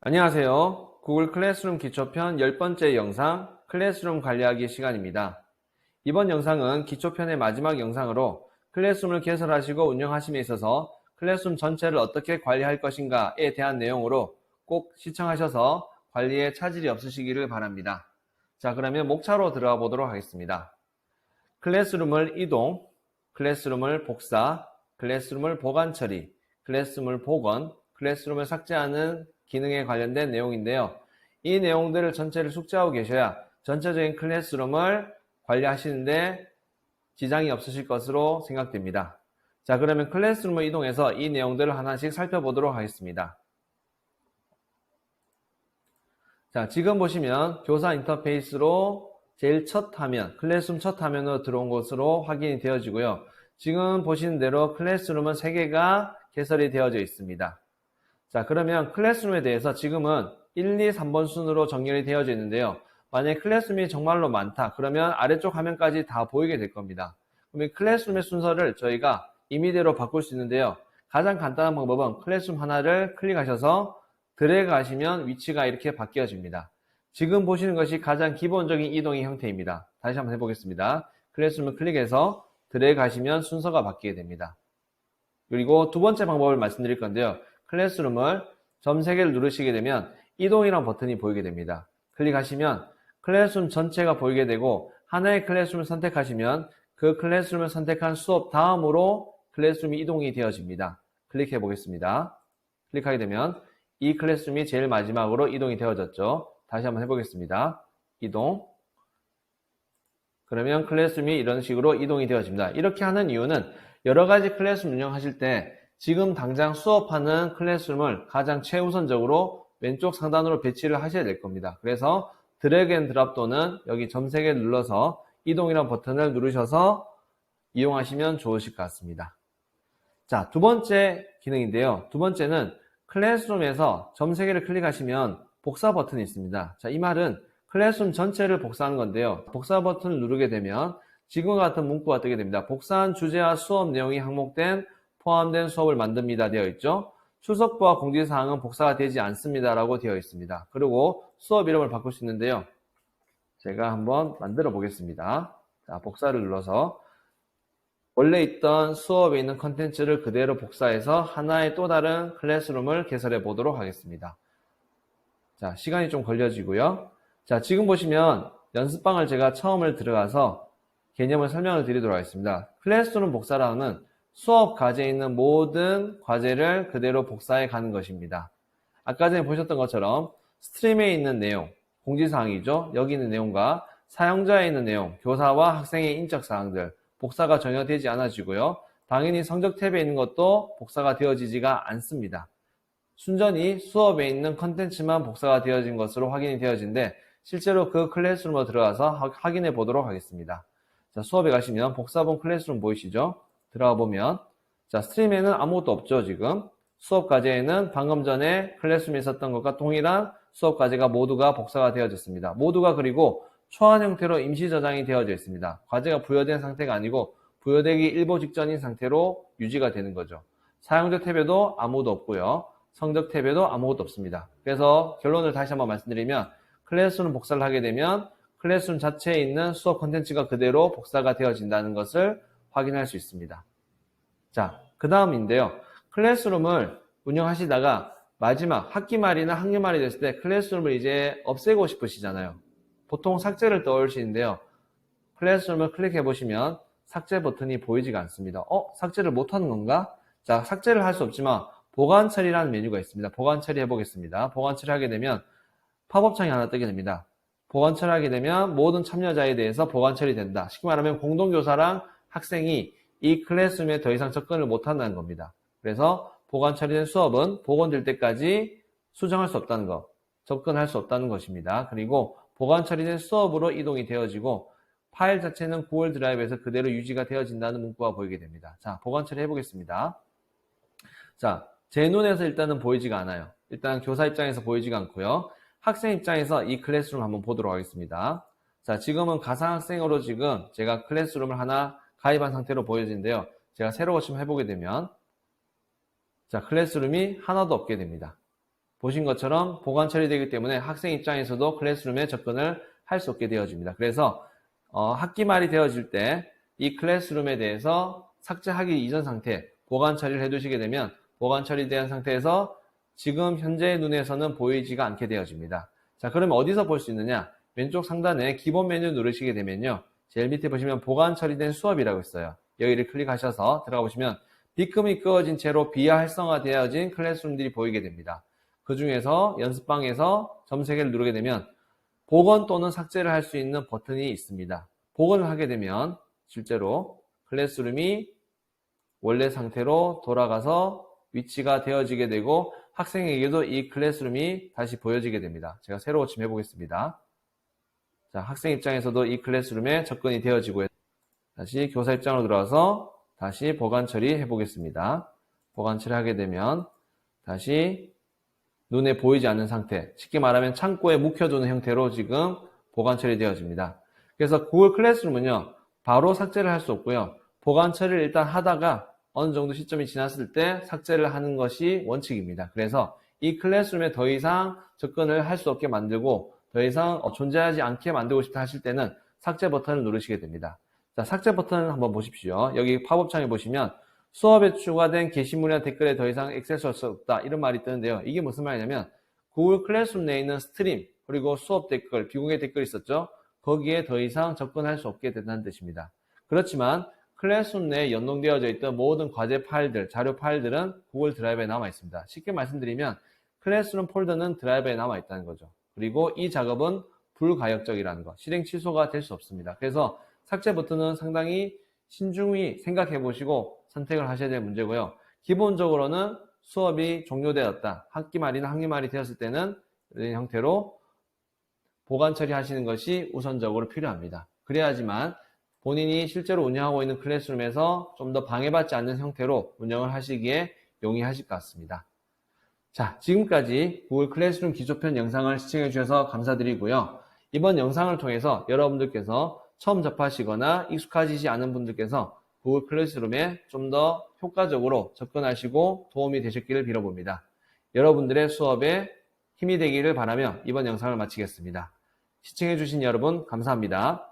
안녕하세요. 구글 클래스룸 기초편 10번째 영상 클래스룸 관리하기 시간입니다. 이번 영상은 기초편의 마지막 영상으로 클래스룸을 개설하시고 운영하심에 있어서 클래스룸 전체를 어떻게 관리할 것인가에 대한 내용으로 꼭 시청하셔서 관리에 차질이 없으시기를 바랍니다. 자, 그러면 목차로 들어가 보도록 하겠습니다. 클래스룸을 이동, 클래스룸을 복사, 클래스룸을 보관 처리, 클래스룸을 복원, 클래스룸을 삭제하는 기능에 관련된 내용인데요. 이 내용들을 전체를 숙지하고 계셔야 전체적인 클래스룸을 관리하시는데 지장이 없으실 것으로 생각됩니다. 자, 그러면 클래스룸을 이동해서 이 내용들을 하나씩 살펴보도록 하겠습니다. 자, 지금 보시면 교사 인터페이스로 제일 첫 화면, 클래스룸 첫 화면으로 들어온 것으로 확인이 되어지고요. 지금 보시는 대로 클래스룸은 3개가 개설이 되어져 있습니다. 자, 그러면 클래스룸에 대해서 지금은 1, 2, 3번 순으로 정렬이 되어져 있는데요. 만약에 클래스룸이 정말로 많다, 그러면 아래쪽 화면까지 다 보이게 될 겁니다. 그러면 클래스룸의 순서를 저희가 임의대로 바꿀 수 있는데요. 가장 간단한 방법은 클래스룸 하나를 클릭하셔서 드래그 하시면 위치가 이렇게 바뀌어집니다. 지금 보시는 것이 가장 기본적인 이동의 형태입니다. 다시 한번 해보겠습니다. 클래스룸을 클릭해서 드래그 하시면 순서가 바뀌게 됩니다. 그리고 두 번째 방법을 말씀드릴 건데요. 클래스룸을 점 3개를 누르시게 되면 이동이라는 버튼이 보이게 됩니다. 클릭하시면 클래스룸 전체가 보이게 되고 하나의 클래스룸을 선택하시면 그 클래스룸을 선택한 수업 다음으로 클래스룸이 이동이 되어집니다. 클릭해 보겠습니다. 클릭하게 되면 이 클래스룸이 제일 마지막으로 이동이 되어졌죠. 다시 한번 해보겠습니다. 이동. 그러면 클래스룸이 이런 식으로 이동이 되어집니다. 이렇게 하는 이유는 여러 가지 클래스룸 운영하실 때 지금 당장 수업하는 클래스룸을 가장 최우선적으로 왼쪽 상단으로 배치를 하셔야 될 겁니다. 그래서 드래그 앤 드랍 또는 여기 점 3개 눌러서 이동이라는 버튼을 누르셔서 이용하시면 좋으실 것 같습니다. 자, 두 번째 기능인데요. 두 번째는 클래스룸에서 점 3개를 클릭하시면 복사 버튼이 있습니다. 자, 이 말은 클래스룸 전체를 복사하는 건데요. 복사 버튼을 누르게 되면 지금과 같은 문구가 뜨게 됩니다. 복사한 주제와 수업 내용이 항목된 포함된 수업을 만듭니다 되어 있죠. 출석부와 공지사항은 복사가 되지 않습니다 라고 되어 있습니다. 그리고 수업 이름을 바꿀 수 있는데요. 제가 한번 만들어 보겠습니다. 자, 복사를 눌러서 원래 있던 수업에 있는 컨텐츠를 그대로 복사해서 하나의 또 다른 클래스룸을 개설해 보도록 하겠습니다. 자, 시간이 좀 걸려지고요. 자, 지금 보시면 연습방을 제가 처음을 들어가서 개념을 설명을 드리도록 하겠습니다. 클래스룸 복사라는 수업 과제에 있는 모든 과제를 그대로 복사해 가는 것입니다. 아까 전에 보셨던 것처럼 스트림에 있는 내용, 공지사항이죠. 여기 있는 내용과 사용자에 있는 내용, 교사와 학생의 인적 사항들, 복사가 전혀 되지 않아지고요. 당연히 성적 탭에 있는 것도 복사가 되어지지가 않습니다. 순전히 수업에 있는 컨텐츠만 복사가 되어진 것으로 확인이 되어진데 실제로 그 클래스룸으로 들어가서 확인해 보도록 하겠습니다. 자, 수업에 가시면 복사본 클래스룸 보이시죠? 들어가 보면 자, 스트림에는 아무것도 없죠, 지금. 수업 과제에는 방금 전에 클래스룸에 있었던 것과 동일한 수업 과제가 모두가 복사가 되어졌습니다. 모두가 그리고 초안 형태로 임시 저장이 되어져 있습니다. 과제가 부여된 상태가 아니고 부여되기 일보 직전인 상태로 유지가 되는 거죠. 사용자 탭에도 아무것도 없고요. 성적 탭에도 아무것도 없습니다. 그래서 결론을 다시 한번 말씀드리면 클래스룸 복사를 하게 되면 클래스룸 자체에 있는 수업 콘텐츠가 그대로 복사가 되어진다는 것을 확인할 수 있습니다. 자, 그 다음인데요. 클래스룸을 운영하시다가 마지막 학기 말이나 학년 말이 됐을 때 클래스룸을 이제 없애고 싶으시잖아요. 보통 삭제를 떠올리시는데요. 클래스룸을 클릭해 보시면 삭제 버튼이 보이지가 않습니다. 삭제를 못하는 건가? 자, 삭제를 할 수 없지만 보관 처리라는 메뉴가 있습니다. 보관 처리 해보겠습니다. 보관 처리하게 되면 팝업 창이 하나 뜨게 됩니다. 보관 처리하게 되면 모든 참여자에 대해서 보관 처리된다. 쉽게 말하면 공동교사랑 학생이 이 클래스룸에 더 이상 접근을 못한다는 겁니다. 그래서 보관 처리된 수업은 복원될 때까지 수정할 수 없다는 것, 접근할 수 없다는 것입니다. 그리고 보관 처리된 수업으로 이동이 되어지고 파일 자체는 구글 드라이브에서 그대로 유지가 되어진다는 문구가 보이게 됩니다. 자, 보관 처리 해보겠습니다. 자, 제 눈에서 일단은 보이지가 않아요. 일단 교사 입장에서 보이지가 않고요. 학생 입장에서 이 클래스룸 한번 보도록 하겠습니다. 자, 지금은 가상학생으로 지금 제가 클래스룸을 하나 가입한 상태로 보여지는데요. 제가 새로 고침 해보게 되면 자, 클래스룸이 하나도 없게 됩니다. 보신 것처럼 보관 처리되기 때문에 학생 입장에서도 클래스룸에 접근을 할 수 없게 되어집니다. 그래서 학기 말이 되어질 때 이 클래스룸에 대해서 삭제하기 이전 상태 보관 처리를 해두시게 되면 보관 처리된 상태에서 지금 현재 눈에서는 보이지가 않게 되어집니다. 자, 그러면 어디서 볼 수 있느냐? 왼쪽 상단에 기본 메뉴 누르시게 되면요. 제일 밑에 보시면 보관 처리된 수업이라고 있어요. 여기를 클릭하셔서 들어가 보시면 빗금이 끄어진 채로 비화 활성화되어진 클래스룸들이 보이게 됩니다. 그 중에서 연습방에서 점 3개를 누르게 되면 복원 또는 삭제를 할 수 있는 버튼이 있습니다. 복원을 하게 되면 실제로 클래스룸이 원래 상태로 돌아가서 위치가 되어지게 되고 학생에게도 이 클래스룸이 다시 보여지게 됩니다. 제가 새로 고침해 보겠습니다. 자, 학생 입장에서도 이 클래스룸에 접근이 되어지고요. 다시 교사 입장으로 들어와서 다시 보관 처리해 보겠습니다. 보관 처리하게 되면 다시 눈에 보이지 않는 상태, 쉽게 말하면 창고에 묵혀두는 형태로 지금 보관 처리되어집니다. 그래서 구글 클래스룸은요, 바로 삭제를 할 수 없고요. 보관 처리를 일단 하다가 어느 정도 시점이 지났을 때 삭제를 하는 것이 원칙입니다. 그래서 이 클래스룸에 더 이상 접근을 할 수 없게 만들고 더 이상 존재하지 않게 만들고 싶다 하실 때는 삭제 버튼을 누르시게 됩니다. 자, 삭제 버튼 한번 보십시오. 여기 팝업 창에 보시면 수업에 추가된 게시물이나 댓글에 더 이상 액세스할 수 없다 이런 말이 뜨는데요. 이게 무슨 말이냐면 구글 클래스룸 내에 있는 스트림 그리고 수업 댓글, 비공개 댓글 있었죠. 거기에 더 이상 접근할 수 없게 된다는 뜻입니다. 그렇지만 클래스룸 내에 연동되어져 있던 모든 과제 파일들, 자료 파일들은 구글 드라이브에 남아 있습니다. 쉽게 말씀드리면 클래스룸 폴더는 드라이브에 남아 있다는 거죠. 그리고 이 작업은 불가역적이라는 것, 실행 취소가 될 수 없습니다. 그래서 삭제 버튼은 상당히 신중히 생각해 보시고 선택을 하셔야 될 문제고요. 기본적으로는 수업이 종료되었다. 학기 말이나 학기 말이 되었을 때는 이런 형태로 보관 처리하시는 것이 우선적으로 필요합니다. 그래야지만 본인이 실제로 운영하고 있는 클래스룸에서 좀 더 방해받지 않는 형태로 운영을 하시기에 용이하실 것 같습니다. 자, 지금까지 구글 클래스룸 기초편 영상을 시청해 주셔서 감사드리고요. 이번 영상을 통해서 여러분들께서 처음 접하시거나 익숙하시지 않은 분들께서 구글 클래스룸에 좀 더 효과적으로 접근하시고 도움이 되셨기를 빌어봅니다. 여러분들의 수업에 힘이 되기를 바라며 이번 영상을 마치겠습니다. 시청해 주신 여러분 감사합니다.